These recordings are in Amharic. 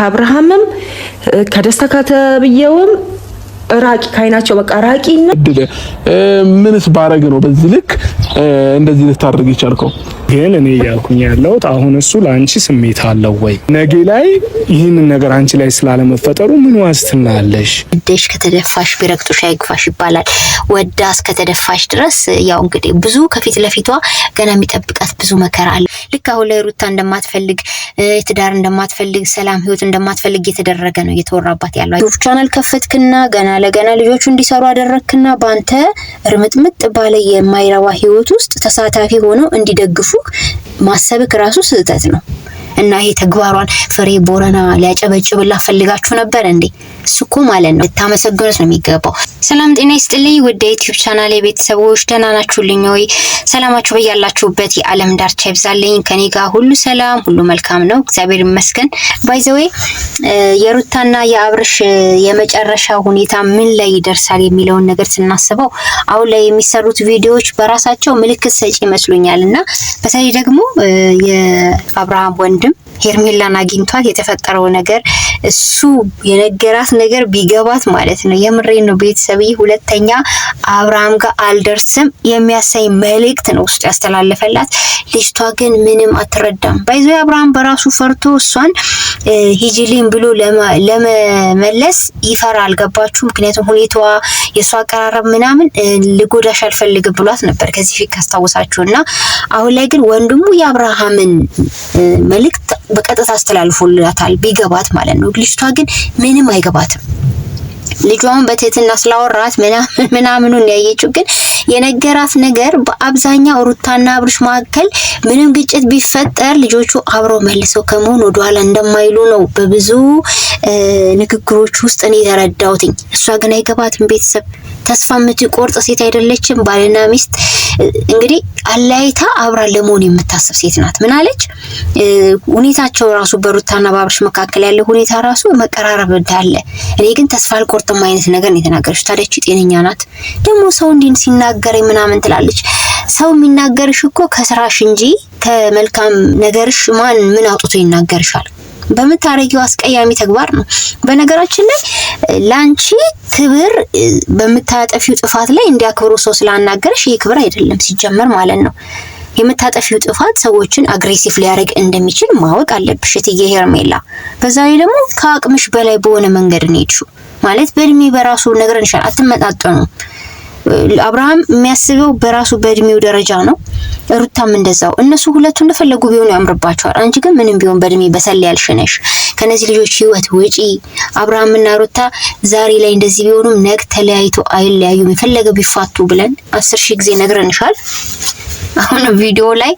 አብርሃምም ከደስታ ከተብየውም ራቂ ካይናቸው በቃ ራቂና ምንስ ባረግ ነው በዚህ ልክ እንደዚህ ልታደርግ ይቻልከው? ግን እኔ ያልኩኝ ያለውት አሁን እሱ ላንቺ ስሜት አለው ወይ ነገ ላይ ይህንን ነገር አንቺ ላይ ስላለመፈጠሩ ምን ዋስትና አለሽ? ደሽ ከተደፋሽ ቢረግጡሽ አይግፋሽ ይባላል። ወዳስ ከተደፋሽ ድረስ ያው እንግዲህ ብዙ ከፊት ለፊቷ ገና የሚጠብቃት ብዙ መከራ አለ። ልክ አሁን ላይ ሩታ እንደማትፈልግ ትዳር እንደማትፈልግ ሰላም ህይወት እንደማትፈልግ እየተደረገ ነው እየተወራባት ያለው። ዩቲዩብ ቻናል ከፈትክና ገና ለገና ልጆቹ እንዲሰሩ አደረክና ባንተ ርምጥምጥ ባለ የማይረባ ህይወት ውስጥ ተሳታፊ ሆነው እንዲደግፉ ማሰብክ ራሱ ስህተት ነው። እና ይሄ ተግባሯን ፍሬ ቦረና ሊያጨበጭብላ ፈልጋችሁ ነበር እንዴ? እሱኮ ማለት ነው ልታመሰግኑት ነው የሚገባው። ሰላም ጤና ይስጥልኝ ውድ የዩቲዩብ ቻናል ቤተሰቦች፣ ደህና ናችሁልኝ ወይ? ሰላማችሁ በያላችሁበት የዓለም ዳርቻ ይብዛልኝ። ከኔ ጋር ሁሉ ሰላም ሁሉ መልካም ነው፣ እግዚአብሔር ይመስገን። ባይ ዘ ዌይ የሩታና የአብርሽ የመጨረሻ ሁኔታ ምን ላይ ይደርሳል የሚለውን ነገር ስናስበው አሁን ላይ የሚሰሩት ቪዲዮዎች በራሳቸው ምልክት ሰጪ ይመስሉኛልና በተለይ ደግሞ የአብርሃም ወንድም ሄርሜላን አግኝቷት የተፈጠረው ነገር እሱ የነገራት ነገር ቢገባት ማለት ነው የምሬን ነው ቤተሰብዬ ሁለተኛ አብርሃም ጋር አልደርስም የሚያሳይ መልእክት ነው ውስጥ ያስተላለፈላት። ልጅቷ ግን ምንም አትረዳም። ባይዞ አብርሃም በራሱ ፈርቶ እሷን ሂጂሊን ብሎ ለመመለስ ይፈራል። አልገባችሁ? ምክንያቱም ሁኔታዋ የሷ አቀራረብ ምናምን ልጎዳሽ አልፈልግም ብሏት ነበር ከዚህ ፊት ካስታወሳችሁና አሁን ላይ ግን ወንድሙ የአብርሃምን መልእክት በቀጥታ አስተላልፎላታል ቢገባት ማለት ነው። ልጅቷ ግን ምንም አይገባትም። ልጇን በትህትና ስላወራት ምናምኑን ያየችው ግን የነገራት ነገር በአብዛኛው ሩታና አብርሽ መካከል ምንም ግጭት ቢፈጠር ልጆቹ አብረው መልሰው ከመሆን ወደኋላ እንደማይሉ ነው በብዙ ንግግሮች ውስጥ እኔ ተረዳሁት። እሷ ግን አይገባትም። ቤተሰብ ተስፋ የምትቆርጥ ሴት አይደለችም። ባልና ሚስት እንግዲህ አላይታ አብራ ለመሆን የምታስብ ሴት ናት። ምን አለች? ሁኔታቸው ራሱ በሩታና በአብርሽ መካከል ያለው ሁኔታ ራሱ መቀራረብ እንዳለ እኔ ግን ተስፋ አልቆርጥም አይነት ነገር ነው የተናገረች። ታዲያ እቺ ጤነኛ ናት? ደግሞ ሰው እንዲን ሲናገረኝ ምናምን ትላለች። ሰው የሚናገርሽ እኮ ከስራሽ እንጂ ከመልካም ነገርሽ ምን አውጥቶ ይናገርሻል? በምታረጊው አስቀያሚ ተግባር ነው። በነገራችን ላይ ላንቺ ክብር በምታጠፊው ጥፋት ላይ እንዲያከብሩ ሰው ስላናገርሽ ይሄ ክብር አይደለም ሲጀመር ማለት ነው። የምታጠፊው ጥፋት ሰዎችን አግሬሲቭ ሊያደርግ እንደሚችል ማወቅ አለብሽ እትዬ ሄርሜላ። በዛ ላይ ደግሞ ከአቅምሽ በላይ በሆነ መንገድ ነው የሄድሽው ማለት በእድሜ በራሱ ነግረንሻል። አትመጣጠኑ። አብርሃም የሚያስበው በራሱ በእድሜው ደረጃ ነው። ሩታም እንደዛው። እነሱ ሁለቱ እንደፈለጉ ቢሆኑ ያምርባቸዋል። አንቺ ግን ምንም ቢሆን በእድሜ በሰል ያልሽ ነሽ። ከነዚህ ልጆች ህይወት ውጪ። አብርሃምና ሩታ ዛሬ ላይ እንደዚህ ቢሆኑም ነገ ተለያይቶ አይለያዩም የፈለገ ቢፋቱ ብለን 10,000 ጊዜ ነግረንሻል። አሁን ቪዲዮ ላይ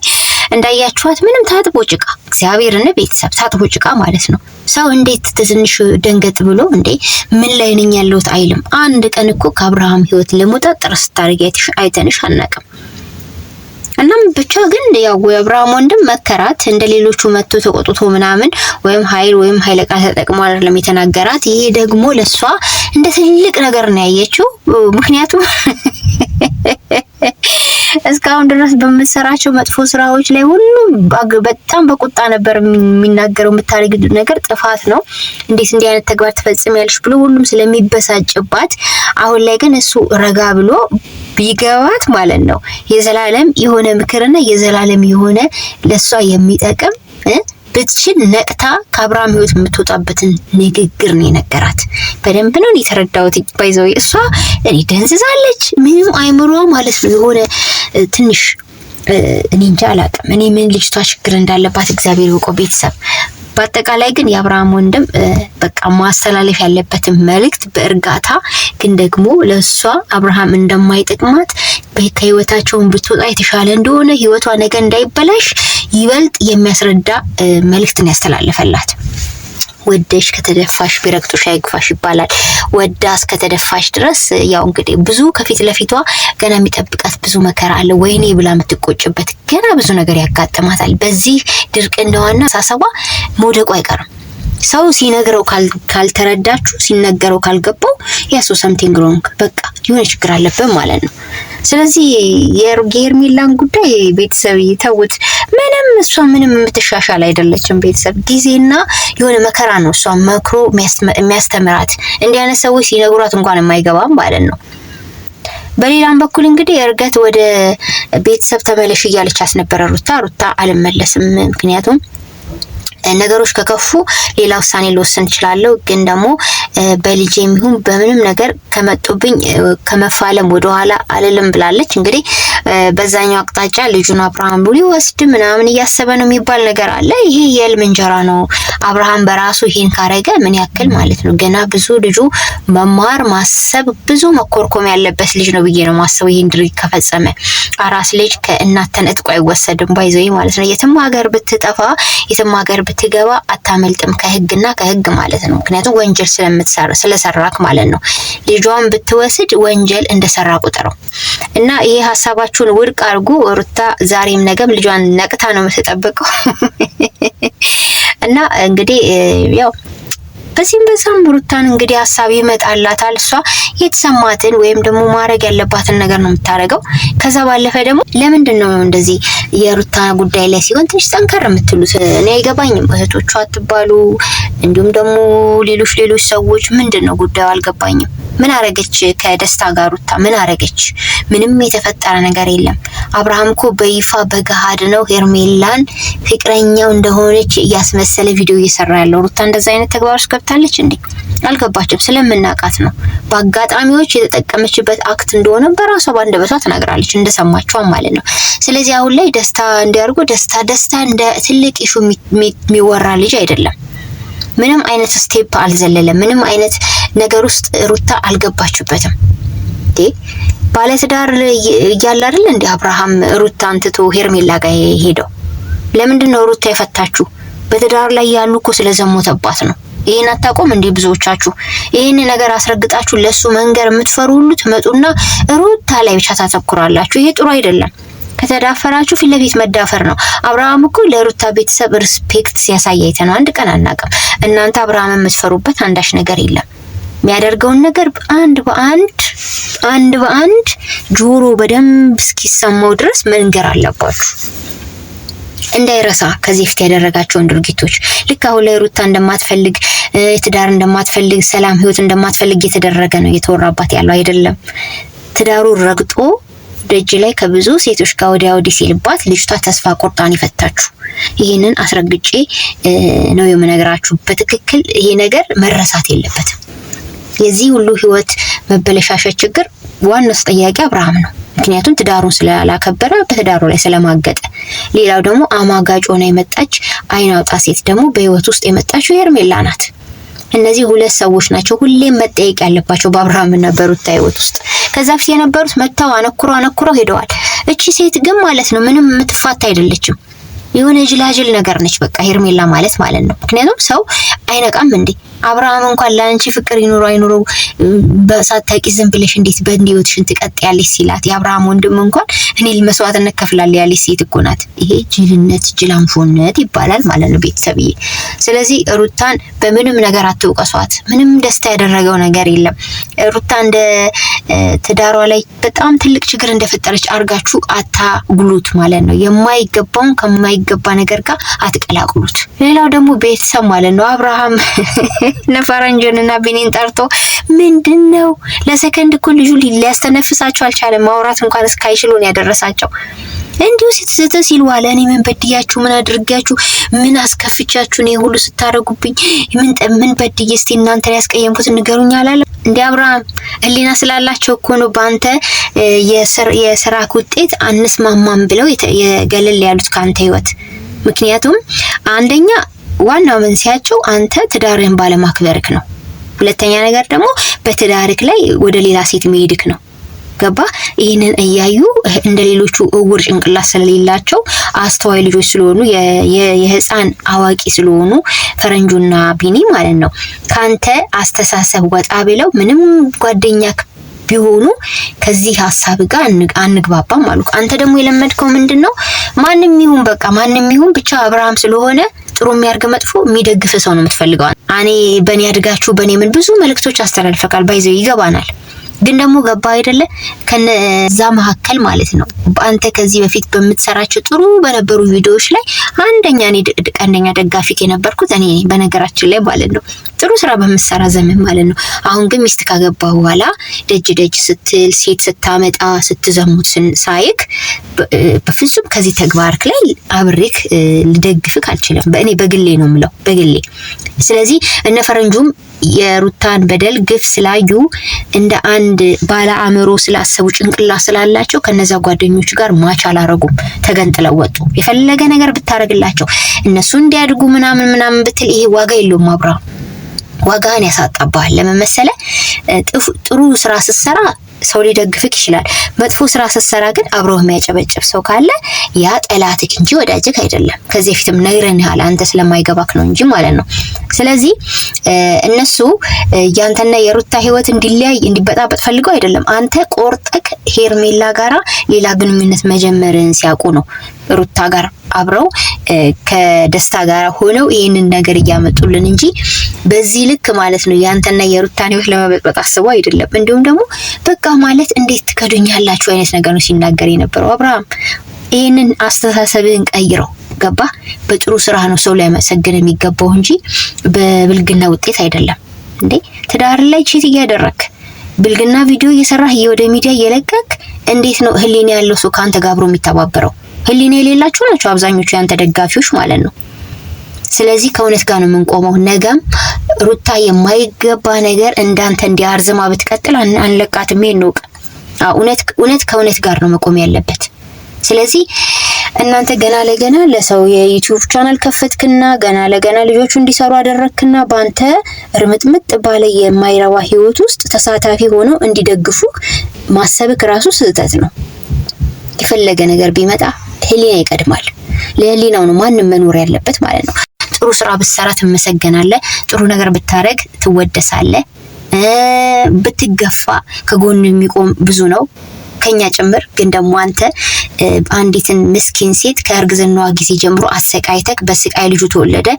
እንዳያችኋት ምንም ታጥቦ ጭቃ እግዚአብሔርን ቤተሰብ ታጥቦ ጭቃ ማለት ነው። ሰው እንዴት ትንሽ ደንገጥ ብሎ እንዴ ምን ላይ ነኝ ያለሁት አይልም። አንድ ቀን እኮ ከአብርሃም ህይወት ለመውጣት ጥረት ታርጌትሽ አይተንሽ አናውቅም። እናም ብቻ ግን ያው የአብርሃም ወንድም መከራት እንደሌሎቹ መጥቶ ተቆጥቶ ምናምን ወይም ኃይለ ቃል ተጠቅሞ አይደለም የተናገራት። ይሄ ደግሞ ለሷ እንደ ትልቅ ነገር ነው ያየችው። ምክንያቱም እስካሁን ድረስ በመሰራቸው መጥፎ ስራዎች ላይ ሁሉ በጣም በቁጣ ነበር የሚናገረው። የምታረጊው ነገር ጥፋት ነው፣ እንዴት እንዲህ አይነት ተግባር ትፈጽሚያለሽ ብሎ ሁሉም ስለሚበሳጭባት፣ አሁን ላይ ግን እሱ ረጋ ብሎ ቢገባት ማለት ነው የዘላለም የሆነ ምክርና የዘላለም የሆነ ለሷ የሚጠቅም ብትችል ነቅታ ከአብርሃም ህይወት የምትወጣበትን ንግግር ነው የነገራት። በደንብ ነው የተረዳሁት። ባይዘው እሷ እኔ ደንዝዛለች ምንም አይምሯ ማለት ነው የሆነ ትንሽ እኔ እንጃ አላውቅም። እኔ ምን ልጅቷ ችግር እንዳለባት እግዚአብሔር ይወቀው ቤተሰብ። በአጠቃላይ ግን የአብርሃም ወንድም በቃ ማስተላለፍ ያለበትን መልእክት በእርጋታ ግን ደግሞ ለሷ አብርሃም እንደማይጠቅማት ከህይወታቸውን ብትወጣ የተሻለ እንደሆነ ህይወቷ ነገ እንዳይበላሽ ይበልጥ የሚያስረዳ መልእክትን ያስተላልፈላት። ወደሽ ከተደፋሽ ቢረግጡሽ አይግፋሽ ይባላል። ወዳስ ከተደፋሽ ድረስ ያው እንግዲህ ብዙ ከፊት ለፊቷ ገና የሚጠብቃት ብዙ መከራ አለ። ወይኔ ብላ የምትቆጭበት ገና ብዙ ነገር ያጋጥማታል። በዚህ ድርቅ እንደዋና ሳሰባ መውደቁ አይቀርም። ሰው ሲነግረው ካልተረዳችሁ ሲነገረው ካልገባው ያሱ something wrong በቃ የሆነ ችግር አለበት ማለት ነው። ስለዚህ የሄርሜላን ጉዳይ ቤተሰብ ይተውት። እሷ ምንም የምትሻሻል አይደለችም። ቤተሰብ ጊዜና የሆነ መከራ ነው እሷ መክሮ የሚያስተምራት። እንዲህ አይነት ሰዎች ሲነግሯት እንኳን የማይገባም ማለት ነው። በሌላም በኩል እንግዲህ እርገት ወደ ቤተሰብ ተመለሽ እያለች አስነበረ ሩታ አልመለስም፣ ምክንያቱም ነገሮች ከከፉ ሌላ ውሳኔ ልወስን እችላለሁ፣ ግን ደግሞ በልጄም ይሁን በምንም ነገር ከመጡብኝ ከመፋለም ወደ ኋላ አልልም ብላለች። እንግዲህ በዛኛው አቅጣጫ ልጁን አብርሃም ሊወስድ ምናምን እያሰበ ነው የሚባል ነገር አለ። ይሄ የህልም እንጀራ ነው። አብርሃም በራሱ ይሄን ካረገ ምን ያክል ማለት ነው ገና ብዙ ልጁ መማር ማሰብ ብዙ መኮርኮም ያለበት ልጅ ነው ብዬ ነው ማሰብ። ይሄን ድርጊት ከፈጸመ አራስ ልጅ ከእናት ተነጥቆ አይወሰድም ባይዘይ ማለት ነው። የትም ሀገር ብትጠፋ የትም ሀገር ብትገባ አታመልጥም ከህግና ከህግ ማለት ነው። ምክንያቱም ወንጀል ስለሰራክ ማለት ነው። ልጇን ብትወስድ ወንጀል እንደሰራ ቁጥረው እና ይሄ ሐሳባችሁን ውድቅ አድርጉ። ሩታ ዛሬም ነገም ልጇን ነቅታ ነው የምትጠብቀው እና እንግዲህ ያው በዛም ሩታን እንግዲህ ሐሳብ ይመጣላታል። እሷ የተሰማትን ወይም ደግሞ ማድረግ ያለባትን ነገር ነው የምታረገው። ከዛ ባለፈ ደግሞ ለምንድን ነው እንደዚህ የሩታ ጉዳይ ላይ ሲሆን ትንሽ ጠንከር የምትሉት? እኔ አይገባኝም። እህቶቿ አትባሉ፣ እንዲሁም ደግሞ ሌሎች ሰዎች ምንድነው ጉዳዩ አልገባኝም። ምን አረገች ከደስታ ጋር ሩታ? ምን አረገች? ምንም የተፈጠረ ነገር የለም። አብርሃም እኮ በይፋ በገሃድ ነው ሄርሜላን ፍቅረኛው እንደሆነች እያስመሰለ ቪዲዮ እየሰራ ያለው። ሩታ እንደዛ አይነት ተግባሮች ገብታለች እንዴ? አልገባችም። ስለምናቃት ነው። በአጋጣሚዎች የተጠቀመችበት አክት እንደሆነ በራሷ ባንደበቷ ተናግራለች፣ እንደሰማችው ማለት ነው። ስለዚህ አሁን ላይ ደስታ እንዲያርጉ ደስታ እንደ ትልቅ ኢሹ የሚወራ ልጅ አይደለም። ምንም አይነት ስቴፕ አልዘለለም። ምንም አይነት ነገር ውስጥ ሩታ አልገባችበትም። ባለትዳር እያለ አይደል እንዴ አብርሃም ሩታን ትቶ ሄርሜላ ጋር ሄደው? ለምንድን ነው ሩታ የፈታችሁ? በትዳር ላይ ያሉ እኮ ስለዘሞተባት ነው። ይሄን አታቆም እንዴ? ብዙዎቻችሁ ይሄን ነገር አስረግጣችሁ ለሱ መንገር የምትፈሩ ሁሉ ትመጡና ሩታ ላይ ብቻ ታተኩራላችሁ። ይሄ ጥሩ አይደለም። ከተዳፈራችሁ ፊት ለፊት መዳፈር ነው። አብርሃም እኮ ለሩታ ቤተሰብ ሪስፔክት ሲያሳይ አይተነው አንድ ቀን አናውቅም። እናንተ አብርሃም የምትፈሩበት አንዳች ነገር የለም። የሚያደርገውን ነገር አንድ በአንድ ጆሮ በደንብ እስኪሰማው ድረስ መንገር አለባችሁ። እንዳይረሳ ከዚህ ፊት ያደረጋቸውን ድርጊቶች። ልክ አሁን ላይ ሩታ እንደማትፈልግ ትዳር እንደማትፈልግ ሰላም ህይወት እንደማትፈልግ እየተደረገ ነው እየተወራባት ያለው አይደለም። ትዳሩ ረግጦ ደጅ ላይ ከብዙ ሴቶች ጋር ወዲያ ወዲህ ሲልባት ልጅቷ ተስፋ ቆርጣን ይፈታችሁ። ይሄንን አስረግጬ ነው የምነግራችሁ። በትክክል ይሄ ነገር መረሳት የለበትም። የዚህ ሁሉ ህይወት መበለሻሸት ችግር ዋናው ተጠያቂ አብርሃም ነው። ምክንያቱም ትዳሩን ስላላከበረ በትዳሩ ላይ ስለማገጠ። ሌላው ደግሞ አማጋጭ ሆና የመጣች አይናውጣ ሴት ደግሞ በህይወት ውስጥ የመጣችው ሄርሜላ ናት። እነዚህ ሁለት ሰዎች ናቸው ሁሌም መጠየቅ ያለባቸው በአብርሃምና በሩታ ህይወት ውስጥ። ከዛ ፊት የነበሩት መተው አነኩረው ሄደዋል። እቺ ሴት ግን ማለት ነው ምንም የምትፋታ አይደለችም። የሆነ ጅላጅል ነገር ነች በቃ ሄርሜላ ማለት ነው። ምክንያቱም ሰው አይነቃም እንዴ? አብርሃም እንኳን ለአንቺ ፍቅር ይኑረው አይኑረው በሳታቂ ዝም ብለሽ እንዴት በህይወትሽን ትቀጥያለሽ ሲላት የአብርሃም ወንድም እንኳን እኔ መስዋዕትነት ከፍላለሁ ያለች ሴት እኮ ናት። ይሄ ጅልነት ጅላንፎነት ይባላል ማለት ነው ቤተሰብዬ። ስለዚህ ሩታን በምንም ነገር አትውቀሷት። ምንም ደስታ ያደረገው ነገር የለም። ሩታ እንደ ትዳሯ ላይ በጣም ትልቅ ችግር እንደፈጠረች አርጋችሁ አታጉሉት ማለት ነው። የማይገባውን ከማይገባ ነገር ጋር አትቀላቅሉት። ሌላው ደግሞ ቤተሰብ ማለት ነው አብርሃም ነፈረንጆንና ቢኒን ጠርቶ ምንድነው ለሰከንድ እኮ ልጁ ሊያስተነፍሳቸው አልቻለም። ማውራት እንኳን እስካይችሉን ያደረሳቸው እንዲሁ ስትዘተ ሲል ዋለ። እኔ ምን በድያችሁ ምን አድርጋችሁ ምን አስከፍቻችሁ ነው ሁሉ ስታረጉብኝ? ምን በድዬ እስቲ እናንተ ያስቀየምኩት ንገሩኝ አላለ እንዴ? አብርሃም ህሊና ስላላቸው እኮ ነው ባንተ የስራ ውጤት አንስማማም ብለው የገለል ያሉት ካንተ ህይወት። ምክንያቱም አንደኛ ዋናው መንስኤያቸው አንተ ትዳርህን ባለማክበርክ ነው። ሁለተኛ ነገር ደግሞ በትዳርክ ላይ ወደ ሌላ ሴት መሄድክ ነው። ገባ? ይሄንን እያዩ እንደሌሎቹ እውር ጭንቅላት ስለሌላቸው አስተዋይ ልጆች ስለሆኑ የህፃን አዋቂ ስለሆኑ ፈረንጁና ቢኒ ማለት ነው ካንተ አስተሳሰብ ወጣ ብለው ምንም ጓደኛክ ቢሆኑ ከዚህ ሐሳብ ጋር አንግባባም አሉ። አንተ ደግሞ የለመድከው ምንድነው? ማንም ይሁን ብቻ አብርሃም ስለሆነ ጥሩ የሚያርግ መጥፎ የሚደግፍ ሰው ነው የምትፈልገው። እኔ በእኔ አድጋችሁ በእኔ ምን ብዙ መልእክቶች አስተላልፈካል ባይዘው ይገባናል። ግን ደግሞ ገባ አይደለ ከነዛ መካከል ማለት ነው አንተ ከዚህ በፊት በምትሰራቸው ጥሩ በነበሩ ቪዲዮዎች ላይ ቀንደኛ ደጋፊክ የነበርኩት እኔ በነገራችን ላይ ማለት ነው ጥሩ ስራ በመሰራ ዘመን ማለት ነው። አሁን ግን ሚስት ካገባ በኋላ ደጅ ስትል ሴት ስታመጣ ስትዘሙት ሳይክ በፍጹም ከዚህ ተግባርክ ላይ አብሬክ ልደግፍክ አልችልም። በእኔ በግሌ ነው የምለው በግሌ። ስለዚህ እነ ፈረንጁም የሩታን በደል ግፍ ስላዩ እንደ አንድ ባለ አእምሮ ስላሰቡ ጭንቅላት ስላላቸው ከነዛ ጓደኞች ጋር ማች አላረጉም፣ ተገንጥለው ወጡ። የፈለገ ነገር ብታረግላቸው እነሱ እንዲያድጉ ምናምን ብትል ይሄ ዋጋ የለውም። አብራ ዋጋን ያሳጣባል። ለምን መሰለህ? ጥሩ ስራ ስትሰራ ሰው ሊደግፍክ ይችላል። መጥፎ ስራ ስትሰራ ግን አብሮህ የሚያጨበጭብ ሰው ካለ ያ ጠላትክ እንጂ ወዳጅክ አይደለም። ከዚህ ፊትም ነግረንሃል፣ አንተ ስለማይገባክ ነው እንጂ ማለት ነው። ስለዚህ እነሱ ያንተና የሩታ ህይወት እንዲለያይ እንዲበጣበጥ ፈልገው አይደለም። አንተ ቆርጠክ ሄርሜላ ጋራ ሌላ ግንኙነት መጀመርን ሲያውቁ ነው ሩታ ጋር አብረው ከደስታ ጋር ሆነው ይሄንን ነገር እያመጡልን እንጂ በዚህ ልክ ማለት ነው ያንተና የሩታን ህይወት ለመበጥበጥ አስበው አይደለም። እንዲሁም ደግሞ በቃ ማለት እንዴት ትከዱኛላችሁ አይነት ነገር ነው ሲናገር የነበረው አብርሃም። ይሄንን አስተሳሰብህን ቀይረው። ገባ? በጥሩ ስራ ነው ሰው ላይ መሰገን የሚገባው እንጂ በብልግና ውጤት አይደለም። እንዴ ትዳር ላይ ቺት እያደረክ ብልግና ቪዲዮ እየሰራህ ወደ ሚዲያ እየለቀቅ እንዴት ነው ህሊና ያለው ሰው ካንተ ጋር አብሮ የሚተባበረው? ህሊና የሌላቸው ናቸው አብዛኞቹ ያንተ ደጋፊዎች ማለት ነው። ስለዚህ ከእውነት ጋር ነው የምንቆመው። ነገም ሩታ የማይገባ ነገር እንዳንተ እንዲያርዝማ ብትቀጥል አንለቃትም። ይሄን እውነት ከእውነት ጋር ነው መቆም ያለበት። ስለዚህ እናንተ ገና ለገና ለሰው የዩቲዩብ ቻናል ከፈትክና ገና ለገና ልጆቹ እንዲሰሩ አደረክና ባንተ እርምጥምጥ ባለ የማይረባ ህይወት ውስጥ ተሳታፊ ሆነው እንዲደግፉ ማሰብክ ራሱ ስህተት ነው። የፈለገ ነገር ቢመጣ ህሊና ይቀድማል። ለህሊናው ነው ማንም መኖር ያለበት ማለት ነው። ጥሩ ስራ ብትሰራ ትመሰገናለህ። ጥሩ ነገር ብታረግ ትወደሳለህ። ብትገፋ ከጎኑ የሚቆም ብዙ ነው ከኛ ጭምር። ግን ደግሞ አንተ አንዲትን ምስኪን ሴት ከእርግዝናዋ ጊዜ ጀምሮ አሰቃይተክ በስቃይ ልጁ ተወለደ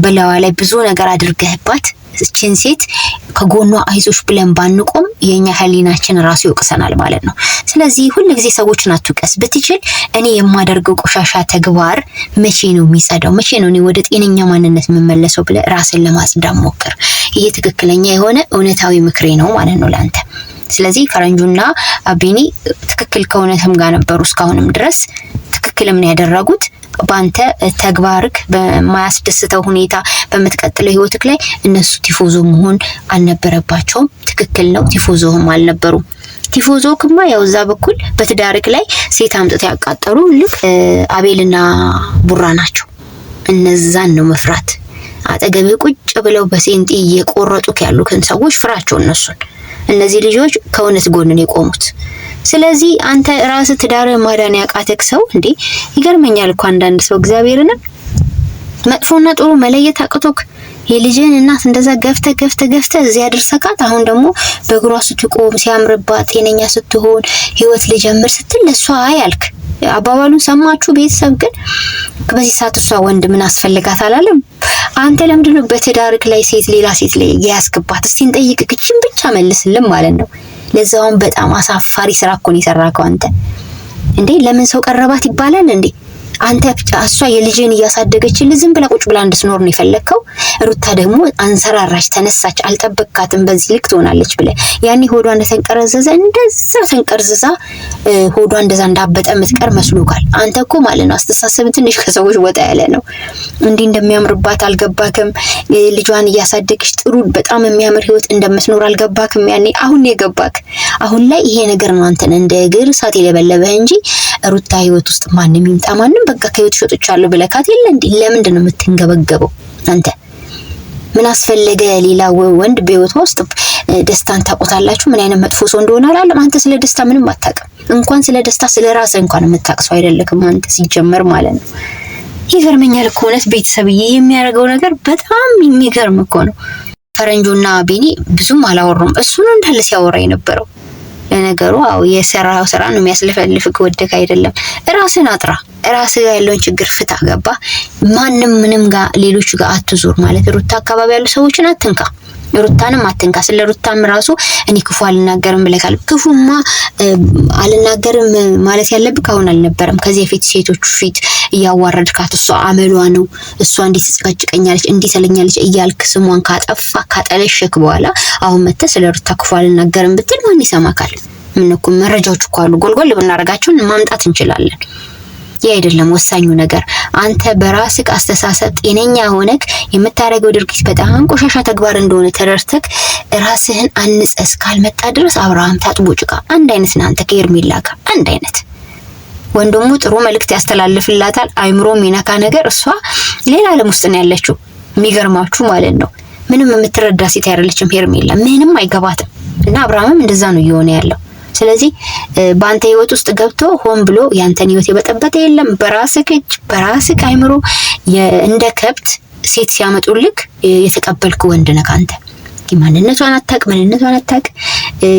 በላዋ ላይ ብዙ ነገር አድርገህባት እቺን ሴት ከጎኗ አይዞሽ ብለን ባንቆም የኛ ህሊናችን ራሱ ይወቅሰናል ማለት ነው። ስለዚህ ሁሉ ጊዜ ሰዎችን አትውቀስ። ብትችል እኔ የማደርገው ቆሻሻ ተግባር መቼ ነው የሚጸዳው? መቼ ነው እኔ ወደ ጤነኛ ማንነት የምመለሰው ብለህ ራስን ለማጽዳት ሞክር። ይሄ ትክክለኛ የሆነ እውነታዊ ምክሬ ነው ማለት ነው ላንተ። ስለዚህ ፈረንጁና ቢኒ ትክክል ከእውነትም ጋር ነበሩ እስካሁንም ድረስ ትክክልም ነው ያደረጉት። ባንተ ተግባርክ በማያስደስተው ሁኔታ በመትቀጥለው ህይወትክ ላይ እነሱ ቲፎዞ መሆን አልነበረባቸውም። ትክክል ነው፣ ቲፎዞም አልነበሩም። ቲፎዞክማ ያው እዛ በኩል በትዳርክ ላይ ሴት አምጥተው ያቃጠሉ ልክ አቤልና ቡራ ናቸው። እነዛን ነው መፍራት። አጠገቤ ቁጭ ብለው በሴንጢ እየቆረጡክ ያሉትን ሰዎች ፍራቸው እነሱን። እነዚህ ልጆች ከእውነት ጎን ነው የቆሙት። ስለዚህ አንተ ራስህ ትዳር ማዳን ያቃተክ ሰው እንዴ ይገርመኛል እኮ አንዳንድ ሰው እግዚአብሔርን መጥፎና ጥሩ መለየት አቅቶክ የልጅን እናት እንደዛ ገፍተ እዚያ አድርሰካት አሁን ደግሞ በእግሯ ስትቆም ሲያምርባት ጤነኛ ስትሆን ህይወት ልጀምር ስትል ለሷ አያልክ። አባባሉን ሰማችሁ ቤተሰብ? ግን በዚህ ሰዓት እሷ ወንድ ምን አስፈልጋት አላለም? አንተ ለምንድነው በትዳርክ ላይ ሌላ ሴት ላይ ያስከባት? እስቲ እንጠይቅክ፣ እቺን ብቻ መልስልን ማለት ነው። ለዛውም በጣም አሳፋሪ ስራ እኮ ነው የሰራከው አንተ። እንዴ ለምን ሰው ቀረባት ይባላል እንዴ? አንተ ብቻ እሷ የልጅን እያሳደገችልህ ዝም ብላ ቁጭ ብላ እንድትኖር ነው የፈለከው። ሩታ ደግሞ አንሰራራች፣ ተነሳች። አልጠበቅካትም በዚህ ልክ ትሆናለች ብለህ ያኔ ሆዷ እንደተንቀረዘዘ እንደዛ ተንቀርዝዛ ሆዷ እንደዛ እንዳበጠ የምትቀር መስሎካል። አንተ እኮ ማለት ነው አስተሳሰብ ትንሽ ከሰዎች ወጣ ያለ ነው። እንዲህ እንደሚያምርባት አልገባክም። ልጇን እያሳደገች ጥሩ በጣም የሚያምር ህይወት እንደምትኖር አልገባክም ያኔ። አሁን የገባክ አሁን ላይ ይሄ ነገር ነው አንተን እንደ እግር እሳት የለበለበህ እንጂ ሩታ ህይወት ውስጥ ማንም ይምጣ ማንም በቃ ከህይወት ሾጥቻለሁ ብለካት የለ እንዴ? ለምንድን ነው የምትንገበገበው አንተ? ምን አስፈለገ ሌላ ወንድ በህይወት ውስጥ? ደስታን ታቆታላችሁ ምን አይነት መጥፎ ሰው እንደሆነ አላለም። አንተ ስለ ደስታ ምንም አታውቅም። እንኳን ስለ ደስታ ስለ ራስህ እንኳን የምታውቀው አይደለክም አንተ ሲጀመር ማለት ነው። ይገርመኛል እኮ እውነት ቤተሰብዬ የሚያደርገው ነገር በጣም የሚገርም እኮ ነው። ፈረንጁና ቢኒ ብዙም አላወሩም። እሱ ነው እንዳለ ሲያወራ የነበረው ለነገሩ አው የሰራው ስራ ነው የሚያስለፈልፍክ ወደክ አይደለም። ራስን አጥራ፣ ራስህ ያለውን ችግር ፍታ። ገባ? ማንም ምንም ጋር ሌሎች ጋር አትዙር ማለት ሩታ አካባቢ ያሉ ሰዎችን አትንካ፣ ሩታንም አትንካ። ስለ ሩታም ራሱ እኔ ክፉ አልናገርም ብለካል። ክፉማ አልናገርም ማለት ያለብህ አሁን አልነበረም። ከዚህ በፊት ሴቶቹ ፊት እያዋረድካት እሷ አመሏ ነው እሷ እንዴት ትጨቀጭቀኛለች እንዴት ትለኛለች እያልክ ስሟን ካጠፋ ካጠለሸክ በኋላ አሁን መተ ስለ ሩታ ክፉ አልናገርም ብትል ማን ይሰማካል? ምን እኮ መረጃዎች እኮ አሉ፣ ጎልጎል ብናረጋቸው ማምጣት እንችላለን። ያ አይደለም ወሳኙ ነገር። አንተ በራስህ አስተሳሰብ ጤነኛ ሆነክ የምታረገው ድርጊት በጣም ቆሻሻ ተግባር እንደሆነ ተረድተክ ራስህን አንጸስ ካልመጣ ድረስ አብርሃም ታጥቦ ጭቃ አንድ አይነት ነህ አንተ ከኤርሜላ ጋር አንድ አይነት። ወንድሙ ጥሩ መልእክት ያስተላልፍላታል፣ አይምሮ ሚነካ ነገር፣ እሷ ሌላ ዓለም ውስጥ ነው ያለችው። የሚገርማችሁ ማለት ነው ምንም የምትረዳ ሴት አይደለችም ሄርሜላ፣ ምንም አይገባትም። እና አብርሃምም እንደዛ ነው እየሆነ ያለው። ስለዚህ በአንተ ህይወት ውስጥ ገብቶ ሆን ብሎ ያንተን ህይወት የበጠበጠ የለም። በራስህ እጅ በራስህ አይምሮ እንደ ከብት ሴት ሲያመጡልክ የተቀበልክ ወንድ ነህ አንተ። ማንነቷን አታቅ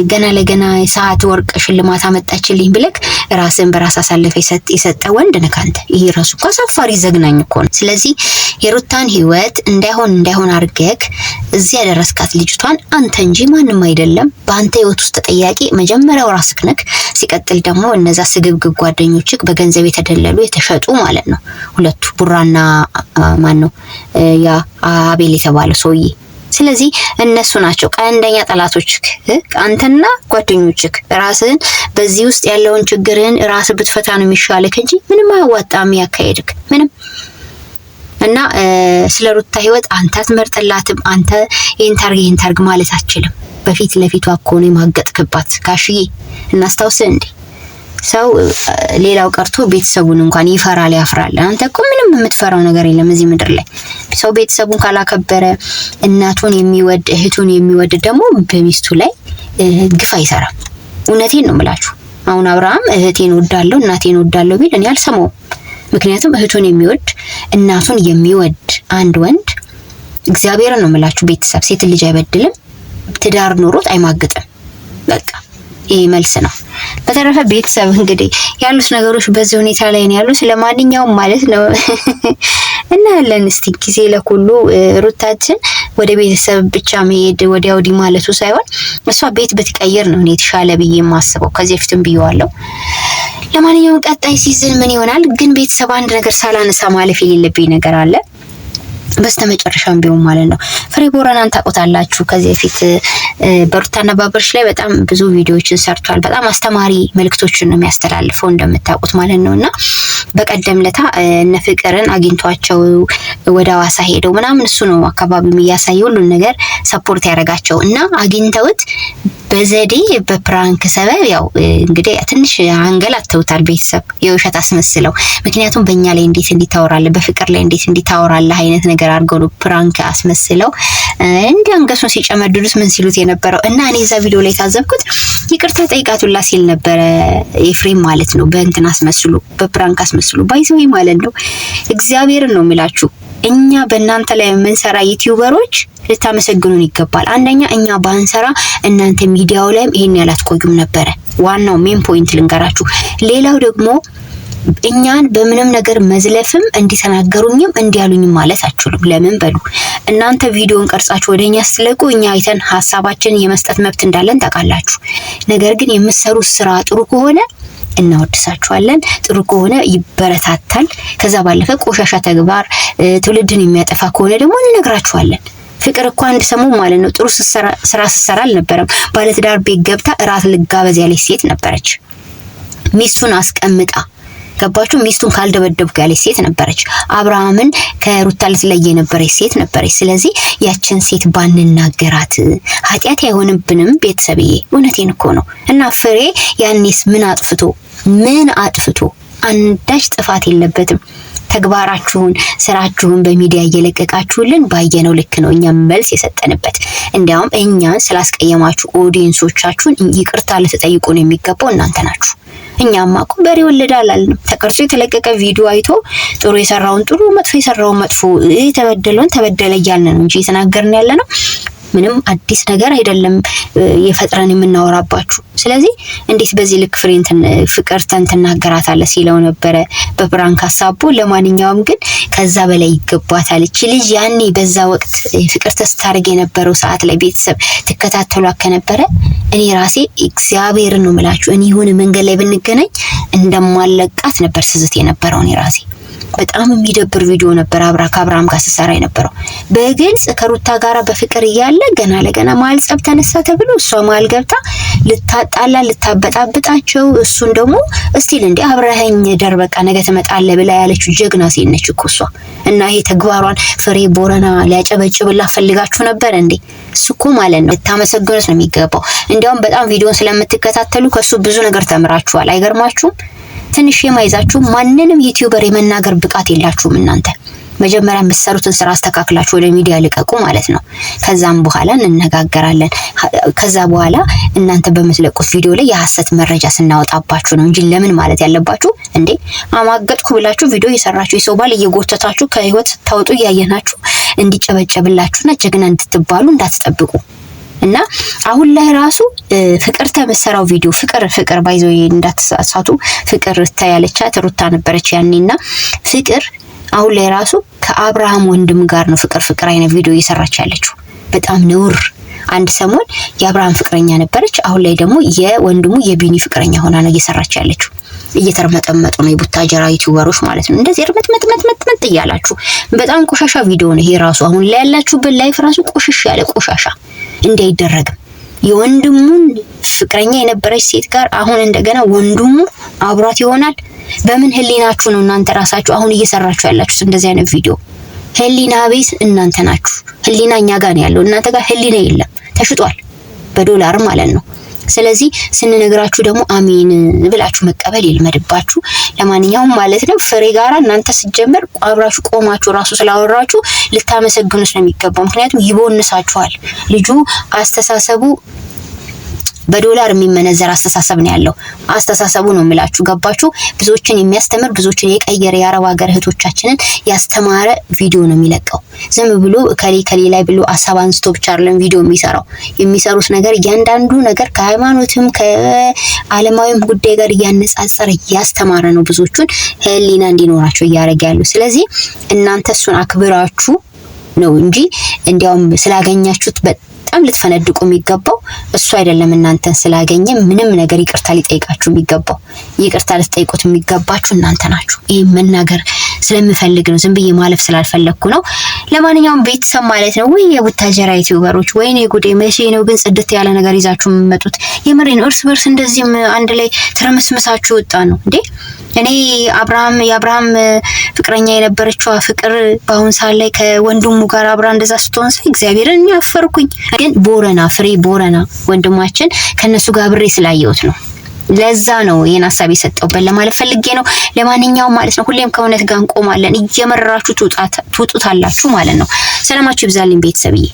ገና ለገና ሰዓት ወርቅ ሽልማት አመጣችልኝ ብለክ ራስን በራስ አሳልፈ የሰጠ ወንድ ነህ አንተ። ይሄ ራሱ እኮ አሳፋሪ ዘግናኝ እኮ ነው። ስለዚህ የሩታን ህይወት እንዳይሆን አርገክ እዚህ ያደረስካት ልጅቷን አንተ እንጂ ማንም አይደለም። በአንተ ህይወት ውስጥ ተጠያቂ መጀመሪያው ራስክ ነህ። ሲቀጥል ደግሞ እነዛ ስግብግብ ጓደኞችክ በገንዘብ የተደለሉ የተሸጡ ማለት ነው። ሁለቱ ቡራና ማን ነው ያ አቤል የተባለ ሰውዬ። ስለዚህ እነሱ ናቸው ቀንደኛ ጠላቶችክ፣ አንተና ጓደኞችክ። ራስን በዚህ ውስጥ ያለውን ችግርን ራስ ብትፈታ ነው የሚሻልክ እንጂ ምንም አያዋጣም ያካሄድክ ምንም። እና ስለ ሩታ ህይወት አንተ አትመርጥላትም። አንተ ይሄን ታርግ ማለት አትችልም። በፊት ለፊቷ እኮ ነው የማገጥክባት ጋሽዬ። እናስታውስ እንዴ ሰው ሌላው ቀርቶ ቤተሰቡን እንኳን ይፈራል ያፍራል። አንተ እኮ ምንም የምትፈራው ነገር የለም እዚህ ምድር ላይ። ሰው ቤተሰቡን ካላከበረ እናቱን የሚወድ እህቱን የሚወድ ደግሞ በሚስቱ ላይ ግፍ አይሰራም። እውነቴን ነው የምላችሁ። አሁን አብርሃም እህቴን ወዳለሁ እናቴን ወዳለሁ ቢል እኔ አልሰማውም። ምክንያቱም እህቱን የሚወድ እናቱን የሚወድ አንድ ወንድ እግዚአብሔርን ነው የምላችሁ ቤተሰብ ሴት ልጅ አይበድልም፣ ትዳር ኖሮት አይማግጥም። በቃ ይሄ መልስ ነው። በተረፈ ቤተሰብ እንግዲህ ያሉት ነገሮች በዚህ ሁኔታ ላይ ነው ያሉት። ለማንኛውም ማለት ነው እና ያለን እስቲ ጊዜ ለኩሉ ሩታችን ወደ ቤተሰብ ብቻ መሄድ ወዲያ ወዲህ ማለቱ ሳይሆን እሷ ቤት ብትቀይር ነው የተሻለ ብዬ የማስበው። ከዚህ በፊትም ብየዋለሁ። ለማንኛውም ቀጣይ ሲዝን ምን ይሆናል ግን ቤተሰብ አንድ ነገር ሳላነሳ ማለፍ የሌለብኝ ነገር አለ። በስተመጨረሻም ቢሆን ማለት ነው ፍሬ ቦረናን ታውቁታላችሁ። ከዚህ በፊት በሩታና ባብርሽ ላይ በጣም ብዙ ቪዲዮዎችን ሰርቷል። በጣም አስተማሪ መልእክቶችን ነው የሚያስተላልፈው እንደምታውቁት ማለት ነውና በቀደም ለታ እነ ፍቅርን አግኝቷቸው ወደ ሐዋሳ ሄደው ምናምን እሱ ነው አካባቢው የሚያሳየው ሁሉ ነገር ሰፖርት ያደርጋቸው እና አግኝተውት በዘዴ በፕራንክ ሰበብ ያው እንግዲህ ትንሽ አንገል አተውታል ቤተሰብ የውሸት አስመስለው። ምክንያቱም በእኛ ላይ እንዴት እንዲታወራለህ በፍቅር ላይ እንዴት እንዲታወራለህ አይነት ነገር አድርገው ነው ፕራንክ አስመስለው እንደ አንገሱን ሲጨመድዱት ምን ሲሉት የነበረው እና እኔ እዛ ቪዲዮ ላይ ታዘብኩት። ይቅርታ ጠይቃቱላ ሲል ነበር ኤፍሬም ማለት ነው። በእንትን አስመስሉ በፕራንክ አስመስሉ ባይዘው ማለት ነው። እግዚአብሔርን ነው የሚላችሁ እኛ በእናንተ ላይ የምንሰራ ዩቲዩበሮች ልታመሰግኑን ይገባል። አንደኛ እኛ ባንሰራ እናንተ ሚዲያው ላይም ይሄን ያላትቆዩም ነበር። ዋናው ሜን ፖይንት ልንገራችሁ። ሌላው ደግሞ እኛን በምንም ነገር መዝለፍም እንዲተናገሩኝም እንዲያሉኝም ማለት አትችሉም። ለምን በሉ እናንተ ቪዲዮን ቀርጻችሁ ወደኛ ስትለቁ እኛ አይተን ሐሳባችንን የመስጠት መብት እንዳለን ታውቃላችሁ። ነገር ግን የምትሰሩት ስራ ጥሩ ከሆነ እናወድሳችኋለን፣ ጥሩ ከሆነ ይበረታታል። ከዛ ባለፈ ቆሻሻ ተግባር ትውልድን የሚያጠፋ ከሆነ ደግሞ እንነግራችኋለን። ፍቅር እኮ አንድ ሰሞን ማለት ነው ጥሩ ስራ ስትሰራ አልነበረም። ባለትዳር ቤት ገብታ እራት ልጋበዝ ያለች ሴት ነበረች። ሚስቱን አስቀምጣ ገባችሁ? ሚስቱን ካልደበደብኩ ያለች ሴት ነበረች። አብርሃምን ከሩታ ልትለይ የነበረች ሴት ነበረች። ስለዚህ ያችን ሴት ባንናገራት ኃጢአት አይሆንብንም ቤተሰብዬ። እውነቴን እኮ ነው። እና ፍሬ ያኔስ ምን አጥፍቶ አንዳች ጥፋት የለበትም። ተግባራችሁን ስራችሁን በሚዲያ እየለቀቃችሁልን ባየነው ልክ ነው እኛ መልስ የሰጠንበት። እንዲያውም እኛን ስላስቀየማችሁ ኦዲየንሶቻችሁን ይቅርታ ልትጠይቁን የሚገባው እናንተ ናችሁ። እኛማ እኮ በሬ ወለደ አላልንም። ተቀርጾ የተለቀቀ ቪዲዮ አይቶ ጥሩ የሰራውን ጥሩ መጥፎ የሰራውን መጥፎ የተበደለውን ተበደለ እያልን ነው እንጂ የተናገርን ያለ ነው። ምንም አዲስ ነገር አይደለም የፈጥረን የምናወራባችሁ። ስለዚህ እንዴት በዚህ ልክ ፍቅርተን ትናገራታለህ ሲለው ነበረ በፕራንክ ሀሳቡ። ለማንኛውም ግን ከዛ በላይ ይገባታል እቺ ልጅ። ያኔ በዛ ወቅት ፍቅር ተስታርግ የነበረው ሰዓት ላይ ቤተሰብ ተከታተሏ ከነበረ እኔ ራሴ እግዚአብሔርን ነው የምላችሁ እኔ ሆነ መንገድ ላይ ብንገናኝ እንደማለቃት ነበር ስዝት የነበረው እኔ ራሴ። በጣም የሚደብር ቪዲዮ ነበር ከአብርሃም ጋር ሲሰራ የነበረው። በግልጽ ከሩታ ጋራ በፍቅር እያለ ገና ለገና መሀል ጸብ ተነሳ ተብሎ እሷ መሀል ገብታ ልታጣላ ልታበጣብጣቸው፣ እሱን ደግሞ እስቲል እንዴ አብረኸኝ ደር በቃ ነገ ትመጣለህ ብላ ያለችው ጀግና ሴት ነች እኮ እሷ። እና ይሄ ተግባሯን ፍሬ ቦረና ሊያጨበጭብላ ፈልጋችሁ ነበር እንዴ? እሱ እኮ ማለት ነው ልታመሰግኑት ነው የሚገባው። እንዲያውም በጣም ቪዲዮን ስለምትከታተሉ ከሱ ብዙ ነገር ተምራችኋል። አይገርማችሁም? ትንሽ የማይዛችሁ ማንንም ዩቲዩበር የመናገር ብቃት የላችሁም እናንተ። መጀመሪያ የምትሰሩትን ስራ አስተካክላችሁ ወደ ሚዲያ ልቀቁ ማለት ነው። ከዛም በኋላ እንነጋገራለን። ከዛ በኋላ እናንተ በምትለቁት ቪዲዮ ላይ የሐሰት መረጃ ስናወጣባችሁ ነው እንጂ ለምን ማለት ያለባችሁ እንዴ አማገጥኩ ብላችሁ ቪዲዮ እየሰራችሁ የሰው ባል እየጎተታችሁ ከህይወት ታውጡ እያየናችሁ እንዲጨበጨብላችሁና ጀግና እንድትባሉ እንዳትጠብቁ። እና አሁን ላይ ራሱ ፍቅር ተመሰራው ቪዲዮ ፍቅር ባይዘው እንዳትሳሳቱ ፍቅር ታያለቻት ሩታ ነበረች ያኔና ፍቅር አሁን ላይ ራሱ ከአብርሃም ወንድም ጋር ነው ፍቅር አይነት ቪዲዮ እየሰራች ያለችው። በጣም ነውር። አንድ ሰሞን የአብርሃም ፍቅረኛ ነበረች፣ አሁን ላይ ደግሞ የወንድሙ የቢኒ ፍቅረኛ ሆና ነው እየሰራች ያለችው። እየተርመጠመጡ ነው የቡታጀራ ዩቲዩበሮች ማለት ነው። እንደዚህ እርመጥመጥ እያላችሁ በጣም ቆሻሻ ቪዲዮ ነው ይሄ ራሱ። አሁን ላይ ያላችሁበት ላይፍ ራሱ ቆሽሽ ያለ ቆሻሻ እንዳይደረግም የወንድሙን ፍቅረኛ የነበረች ሴት ጋር አሁን እንደገና ወንድሙ አብሯት ይሆናል። በምን ህሊናችሁ ነው እናንተ ራሳችሁ አሁን እየሰራችሁ ያላችሁት እንደዚህ አይነት ቪዲዮ? ህሊና ቤት እናንተ ናችሁ። ህሊና እኛ ጋር ነው ያለው፣ እናንተ ጋር ህሊና የለም፣ ተሽጧል በዶላር ማለት ነው። ስለዚህ ስንነግራችሁ ደግሞ አሜን ብላችሁ መቀበል ይልመድባችሁ። ለማንኛውም ማለት ነው ፍሬ ጋራ እናንተ ሲጀመር አብራችሁ ቆማችሁ ራሱ ስላወራችሁ ልታመሰግኑት ነው የሚገባው። ምክንያቱም ይቦንሳችኋል። ልጁ አስተሳሰቡ በዶላር የሚመነዘር አስተሳሰብ ነው ያለው። አስተሳሰቡ ነው የምላችሁ። ገባችሁ? ብዙዎችን የሚያስተምር ብዙዎችን የቀየረ የአረብ ሀገር እህቶቻችንን ያስተማረ ቪዲዮ ነው የሚለቀው። ዝም ብሎ ከሌ ላይ ብሎ ሀሳብ አንስቶ ብቻ አይደለም ቪዲዮ የሚሰራው። የሚሰሩት ነገር እያንዳንዱ ነገር ከሃይማኖትም ከዓለማዊም ጉዳይ ጋር እያነጻጸረ እያስተማረ ነው ብዙዎቹን ህሊና እንዲኖራቸው እያደረገ ያለው። ስለዚህ እናንተ እሱን አክብራችሁ ነው እንጂ እንዲያውም ስላገኛችሁት በጣም ልትፈነድቁ የሚገባው እሱ አይደለም። እናንተን ስላገኘ ምንም ነገር ይቅርታ ሊጠይቃችሁ የሚገባው ይቅርታ ልትጠይቁት የሚገባችሁ እናንተ ናችሁ። ይሄ መናገር ስለምፈልግ ነው፣ ዝም ብዬ ማለፍ ስላልፈለኩ ነው። ለማንኛውም ቤተሰብ ማለት ነው ወይ የቡታጀራ ዩቲዩበሮች ወይኔ ጉዴ፣ መቼ ነው ግን ጽድት ያለ ነገር ይዛችሁ የምትመጡት? የምሬን እርስ በርስ እንደዚህም አንድ ላይ ትረመስመሳችሁ ወጣ ነው እንዴ? እኔ የአብርሃም ፍቅረኛ የነበረችው ፍቅር በአሁን ሰዓት ላይ ከወንድሙ ጋር አብራ እንደዛ ስትሆን ሳይ እግዚአብሔርን ያፈርኩኝ። ግን ፍሬ ቦረና ወንድማችን ከነሱ ጋር ብሬ ስላየሁት ነው። ለዛ ነው ይሄን ሐሳብ የሰጠውበት ለማለት ፈልጌ ነው። ለማንኛውም ማለት ነው ሁሌም ከእውነት ጋር እንቆማለን። እየመረራችሁ ትውጡታላችሁ ማለት ነው። ሰላማችሁ ይብዛልኝ ቤተሰብዬ።